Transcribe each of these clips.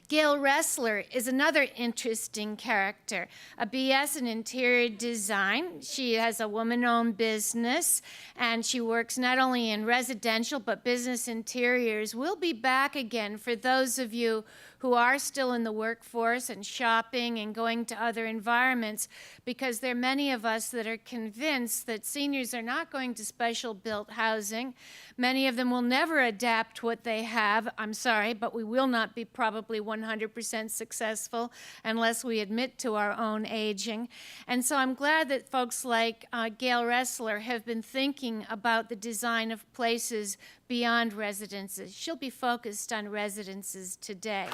Gail Ressler is another interesting character, a BS in interior design. She has a woman-owned business, and she works not only in residential but business interiors. We'll be back again for those of you who are still in the workforce and shopping and going to other environments, because there are many of us that are convinced that seniors are not going to special built housing. Many of them will never adapt what they have. I'm sorry, but we will not be probably 100% successful unless we admit to our own aging. And so I'm glad that folks like Gail Ressler have been thinking about the design of places beyond residences. She'll be focused on residences today.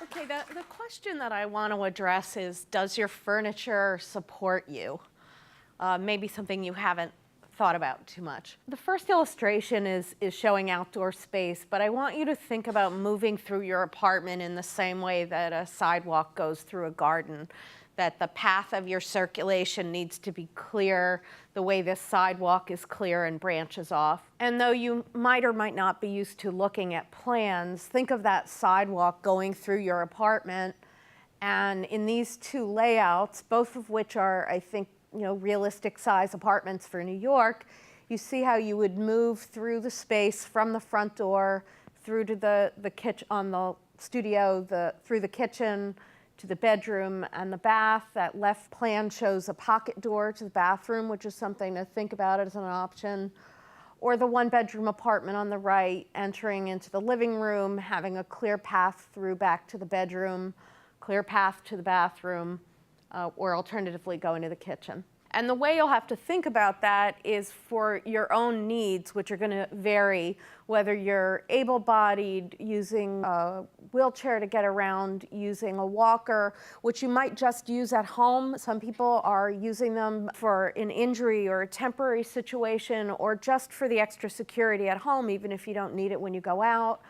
Okay, the question that I want to address is, does your furniture support you? Maybe something you haven't thought about too much. The first illustration is showing outdoor space, but I want you to think about moving through your apartment in the same way that a sidewalk goes through a garden, that the path of your circulation needs to be clear, the way this sidewalk is clear and branches off. And though you might or might not be used to looking at plans, think of that sidewalk going through your apartment. And in these two layouts, both of which are, I think, realistic size apartments for New York, you see how you would move through the space from the front door through to the kitchen, on the studio, through the kitchen, to the bedroom and the bath. That left plan shows a pocket door to the bathroom, which is something to think about as an option. Or the one-bedroom apartment on the right, entering into the living room, having a clear path through back to the bedroom, clear path to the bathroom, or alternatively go into the kitchen. And the way you'll have to think about that is for your own needs, which are going to vary, whether you're able-bodied, using a wheelchair to get around, using a walker, which you might just use at home. Some people are using them for an injury or a temporary situation, or just for the extra security at home, even if you don't need it when you go out.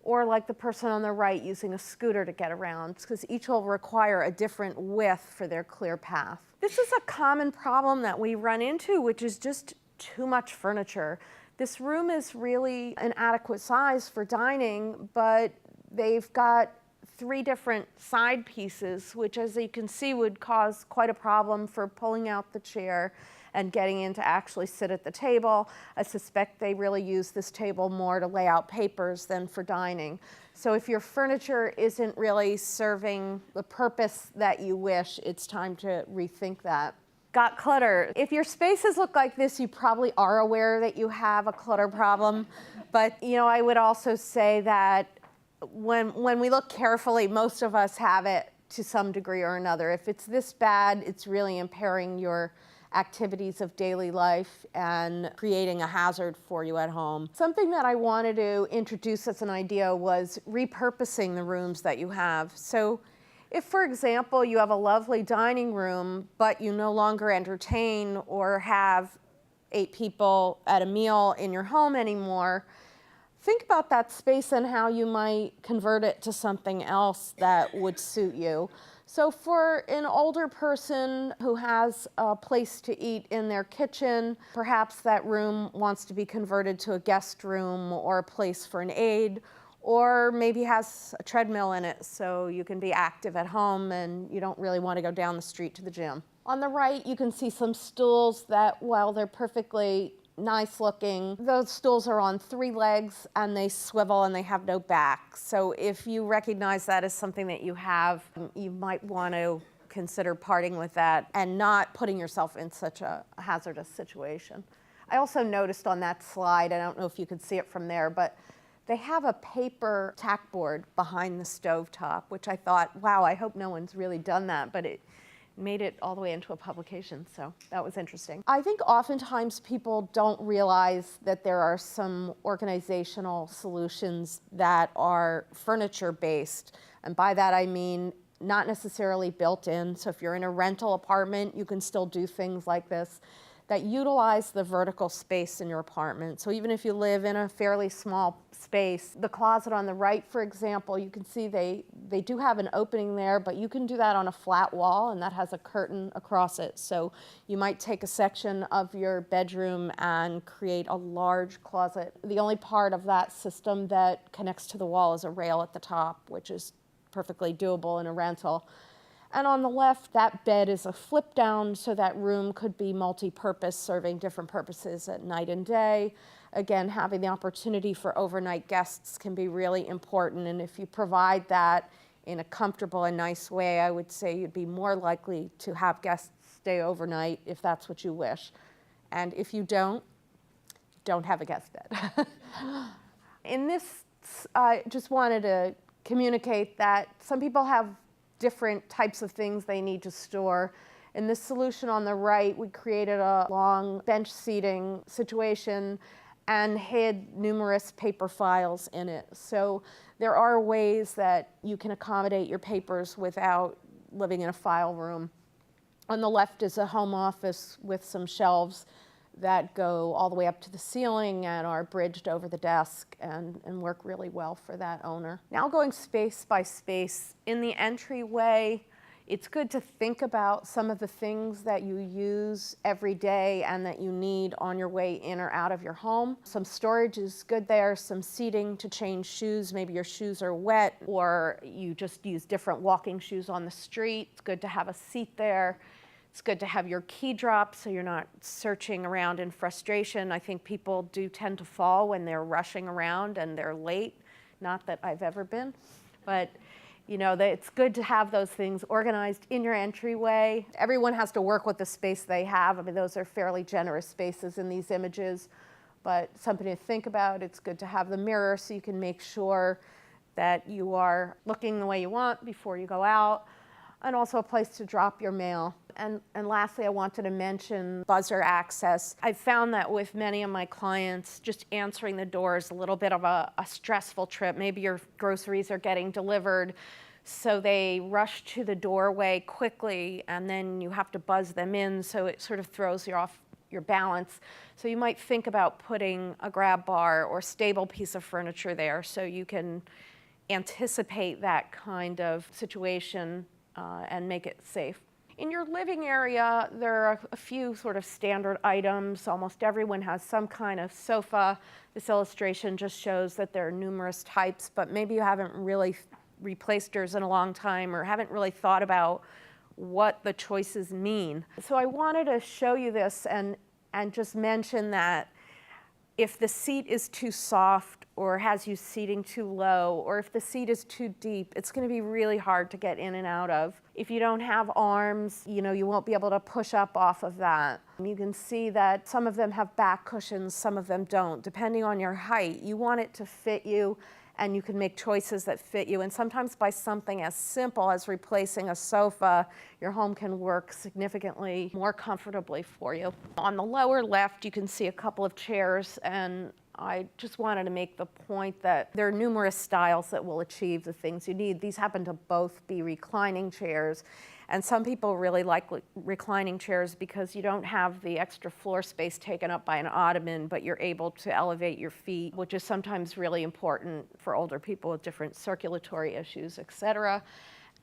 Or like the person on the right using a scooter to get around, because each will require a different width for their clear path. This is a common problem that we run into, which is just too much furniture. This room is really an adequate size for dining, but they've got 3 different side pieces, which, as you can see, would cause quite a problem for pulling out the chair and getting in to actually sit at the table. I suspect they really use this table more to lay out papers than for dining. So if your furniture isn't really serving the purpose that you wish, it's time to rethink that. Got clutter. If your spaces look like this, you probably are aware that you have a clutter problem. But I would also say that when we look carefully, most of us have it to some degree or another. If it's this bad, it's really impairing your activities of daily life and creating a hazard for you at home. Something that I wanted to introduce as an idea was repurposing the rooms that you have. So if, for example, you have a lovely dining room, but you no longer entertain or have 8 people at a meal in your home anymore, think about that space and how you might convert it to something else that would suit you. So for an older person who has a place to eat in their kitchen, perhaps that room wants to be converted to a guest room or a place for an aide, or maybe has a treadmill in it so you can be active at home and you don't really want to go down the street to the gym. On the right, you can see some stools that, while they're perfectly nice looking, those stools are on 3 legs and they swivel and they have no back. So if you recognize that as something that you have, you might want to consider parting with that and not putting yourself in such a hazardous situation. I also noticed on that slide, I don't know if you could see it from there, but they have a paper tack board behind the stovetop, which I thought, wow, I hope no one's really done that, but it made it all the way into a publication, so that was interesting. I think oftentimes people don't realize that there are some organizational solutions that are furniture-based, and by that I mean not necessarily built in. So if you're in a rental apartment, you can still do things like this. that utilize the vertical space in your apartment. So even if you live in a fairly small space, the closet on the right, for example, you can see they do have an opening there, but you can do that on a flat wall, and that has a curtain across it. So you might take a section of your bedroom and create a large closet. The only part of that system that connects to the wall is a rail at the top, which is perfectly doable in a rental. And on the left, that bed is a flip down, so that room could be multi-purpose, serving different purposes at night and day. Again, having the opportunity for overnight guests can be really important, and if you provide that in a comfortable and nice way, I would say you'd be more likely to have guests stay overnight if that's what you wish. And if you don't have a guest bed. In this, I just wanted to communicate that some people have different types of things they need to store. In this solution on the right, we created a long bench seating situation and hid numerous paper files in it. So there are ways that you can accommodate your papers without living in a file room. On the left is a home office with some shelves that go all the way up to the ceiling and are bridged over the desk and work really well for that owner. Now going space by space, in the entryway, it's good to think about some of the things that you use every day and that you need on your way in or out of your home. Some storage is good there, some seating to change shoes. Maybe your shoes are wet or you just use different walking shoes on the street. It's good to have a seat there. It's good to have your key drop so you're not searching around in frustration. I think people do tend to fall when they're rushing around and they're late. Not that I've ever been, but you know, it's good to have those things organized in your entryway. Everyone has to work with the space they have. I mean, those are fairly generous spaces in these images, but something to think about. It's good to have the mirror so you can make sure that you are looking the way you want before you go out, and also a place to drop your mail. And lastly, I wanted to mention buzzer access. I've found that with many of my clients, just answering the door is a little bit of a stressful trip. Maybe your groceries are getting delivered, so they rush to the doorway quickly, and then you have to buzz them in, so it sort of throws you off your balance. So you might think about putting a grab bar or stable piece of furniture there so you can anticipate that kind of situation and make it safe. In your living area, there are a few sort of standard items. Almost everyone has some kind of sofa. This illustration just shows that there are numerous types, but maybe you haven't really replaced yours in a long time or haven't really thought about what the choices mean. So I wanted to show you this and just mention that if the seat is too soft or has you seating too low, or if the seat is too deep, it's going to be really hard to get in and out of. If you don't have arms, you know, you won't be able to push up off of that. You can see that some of them have back cushions, some of them don't. Depending on your height, you want it to fit you, and you can make choices that fit you. And sometimes by something as simple as replacing a sofa, your home can work significantly more comfortably for you. On the lower left, you can see a couple of chairs, and I just wanted to make the point that there are numerous styles that will achieve the things you need. These happen to both be reclining chairs, and some people really like reclining chairs because you don't have the extra floor space taken up by an ottoman, but you're able to elevate your feet, which is sometimes really important for older people with different circulatory issues, etc.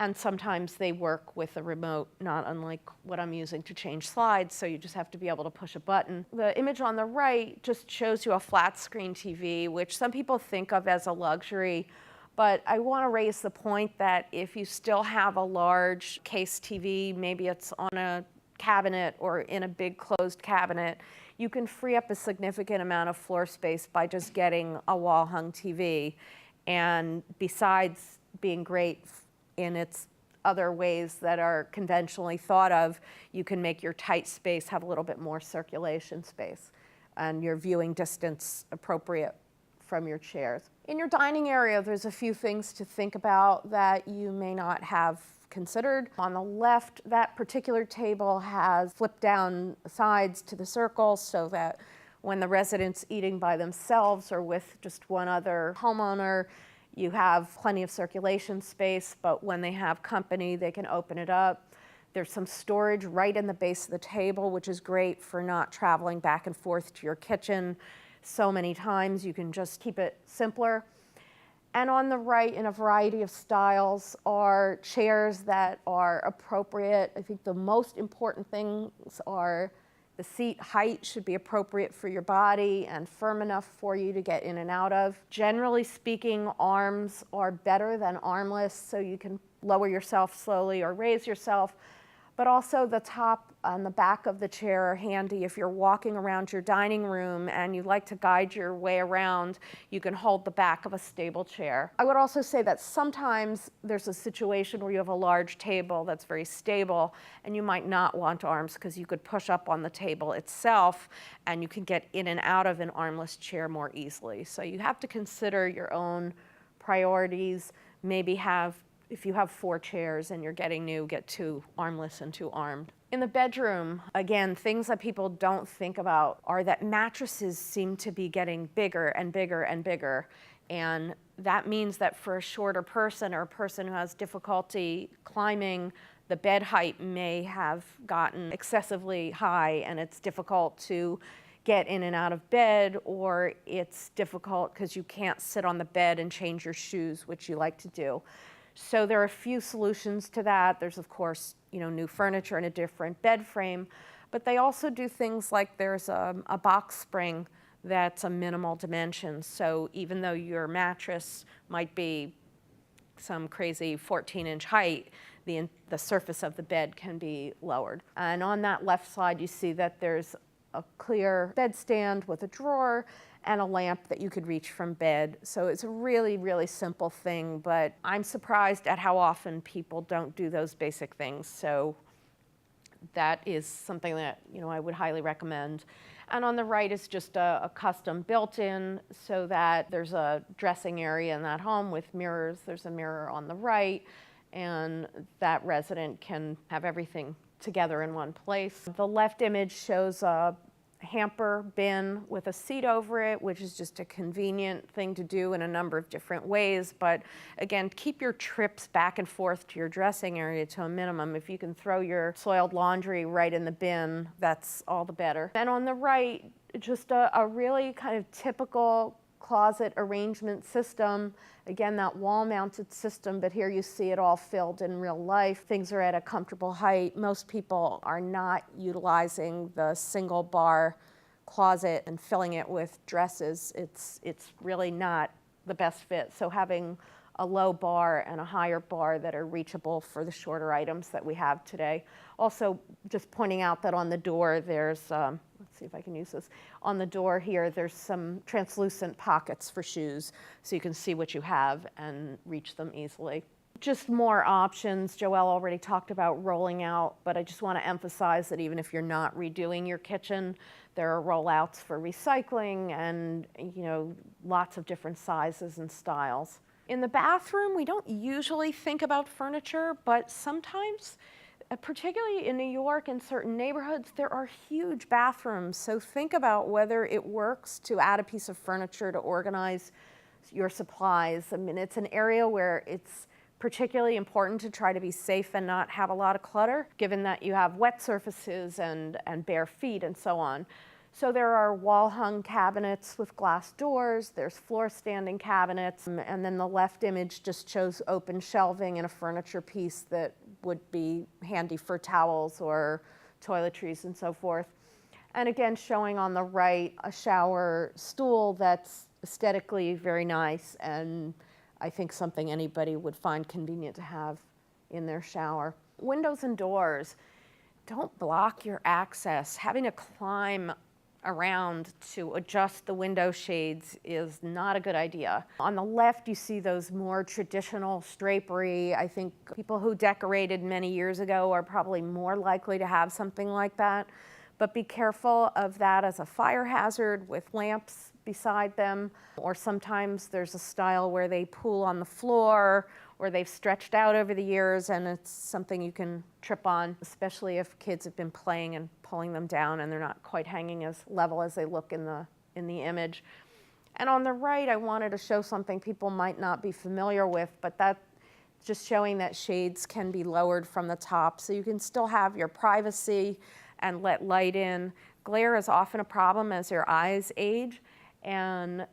And sometimes they work with a remote, not unlike what I'm using to change slides, so you just have to be able to push a button. The image on the right just shows you a flat screen TV, which some people think of as a luxury, but I want to raise the point that if you still have a large case TV, maybe it's on a cabinet or in a big closed cabinet, you can free up a significant amount of floor space by just getting a wall-hung TV. And besides being great in its other ways that are conventionally thought of, you can make your tight space have a little bit more circulation space and your viewing distance appropriate from your chairs. In your dining area, there's a few things to think about that you may not have considered. On the left, that particular table has flip down sides to the circle so that when the resident's eating by themselves or with just one other homeowner, you have plenty of circulation space, but when they have company, they can open it up. There's some storage right in the base of the table, which is great for not traveling back and forth to your kitchen so many times. You can just keep it simpler. And on the right, in a variety of styles, are chairs that are appropriate. I think the most important things are the seat height should be appropriate for your body and firm enough for you to get in and out of. Generally speaking, arms are better than armless, so you can lower yourself slowly or raise yourself. But also the top and the back of the chair are handy if you're walking around your dining room and you like to guide your way around, you can hold the back of a stable chair. I would also say that sometimes there's a situation where you have a large table that's very stable and you might not want arms because you could push up on the table itself and you can get in and out of an armless chair more easily. So you have to consider your own priorities, maybe if you have 4 chairs and you're getting new, get 2 armless and 2 armed. In the bedroom, again, things that people don't think about are that mattresses seem to be getting bigger and bigger and bigger. And that means that for a shorter person or a person who has difficulty climbing, the bed height may have gotten excessively high and it's difficult to get in and out of bed, or it's difficult because you can't sit on the bed and change your shoes, which you like to do. So there are a few solutions to that. There's, of course, new furniture and a different bed frame, but they also do things like there's a box spring that's a minimal dimension. So even though your mattress might be some crazy 14-inch height, the surface of the bed can be lowered. And on that left side, you see that there's a clear bedstand with a drawer and a lamp that you could reach from bed. So it's a really, really simple thing, but I'm surprised at how often people don't do those basic things. So that is something that I would highly recommend. And on the right is just a custom built-in so that there's a dressing area in that home with mirrors. There's a mirror on the right, and that resident can have everything together in one place. The left image shows a hamper bin with a seat over it, which is just a convenient thing to do in a number of different ways. But again, keep your trips back and forth to your dressing area to a minimum. If you can throw your soiled laundry right in the bin, that's all the better. And on the right, just a really kind of typical closet arrangement system. Again, that wall-mounted system, but here you see it all filled in real life. Things are at a comfortable height. Most people are not utilizing the single bar closet and filling it with dresses. It's really not the best fit. So having a low bar and a higher bar that are reachable for the shorter items that we have today. Also, just pointing out that on the door there's, let's see if I can use this. On the door here, there's some translucent pockets for shoes, so you can see what you have and reach them easily. Just more options. Joelle already talked about rolling out, but I just want to emphasize that even if you're not redoing your kitchen, there are rollouts for recycling and lots of different sizes and styles. In the bathroom, we don't usually think about furniture, but sometimes, particularly in New York and certain neighborhoods, there are huge bathrooms. So think about whether it works to add a piece of furniture to organize your supplies. I mean, it's an area where it's particularly important to try to be safe and not have a lot of clutter, given that you have wet surfaces and bare feet and so on. So there are wall-hung cabinets with glass doors, there's floor-standing cabinets, and then the left image just shows open shelving and a furniture piece that would be handy for towels or toiletries and so forth. And again, showing on the right a shower stool that's aesthetically very nice and I think something anybody would find convenient to have in their shower. Windows and doors, don't block your access. Having to climb around to adjust the window shades is not a good idea. On the left, you see those more traditional drapery. I think people who decorated many years ago are probably more likely to have something like that. But be careful of that as a fire hazard with lamps beside them. Or sometimes there's a style where they pool on the floor or they've stretched out over the years and it's something you can trip on, especially if kids have been playing and pulling them down and they're not quite hanging as level as they look in the image. And on the right, I wanted to show something people might not be familiar with, but that just showing that shades can be lowered from the top so you can still have your privacy and let light in. Glare is often a problem as your eyes age, and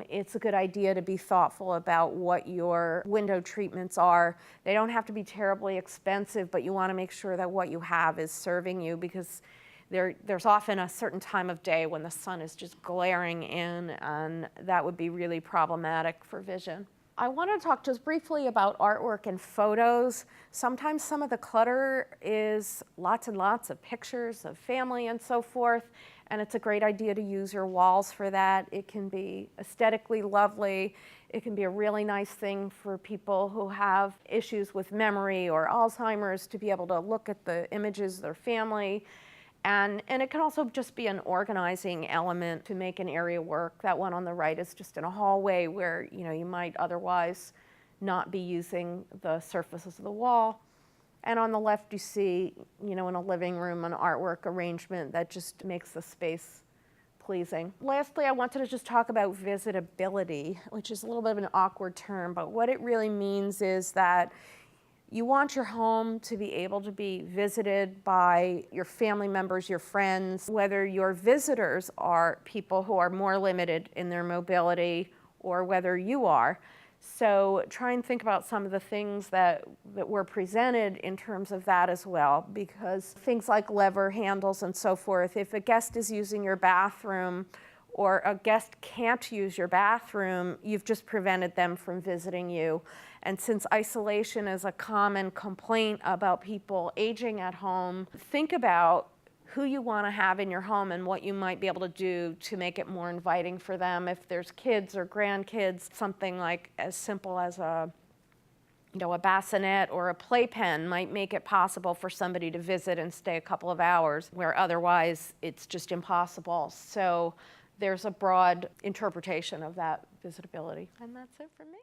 it's a good idea to be thoughtful about what your window treatments are. They don't have to be terribly expensive, but you want to make sure that what you have is serving you, because there's often a certain time of day when the sun is just glaring in, and that would be really problematic for vision. I want to talk just briefly about artwork and photos. Sometimes some of the clutter is lots and lots of pictures of family and so forth, and it's a great idea to use your walls for that. It can be aesthetically lovely. It can be a really nice thing for people who have issues with memory or Alzheimer's to be able to look at the images of their family. And it can also just be an organizing element to make an area work. That one on the right is just in a hallway where you might otherwise not be using the surfaces of the wall. And on the left you see, in a living room, an artwork arrangement that just makes the space pleasing. Lastly, I wanted to just talk about visitability, which is a little bit of an awkward term, but what it really means is that you want your home to be able to be visited by your family members, your friends, whether your visitors are people who are more limited in their mobility or whether you are. So try and think about some of the things that were presented in terms of that as well, because things like lever handles and so forth, if a guest is using your bathroom or a guest can't use your bathroom, you've just prevented them from visiting you. And since isolation is a common complaint about people aging at home, think about who you want to have in your home and what you might be able to do to make it more inviting for them. If there's kids or grandkids, something like as simple as a bassinet or a playpen might make it possible for somebody to visit and stay a couple of hours, where otherwise it's just impossible. So there's a broad interpretation of that visitability. And that's it for me.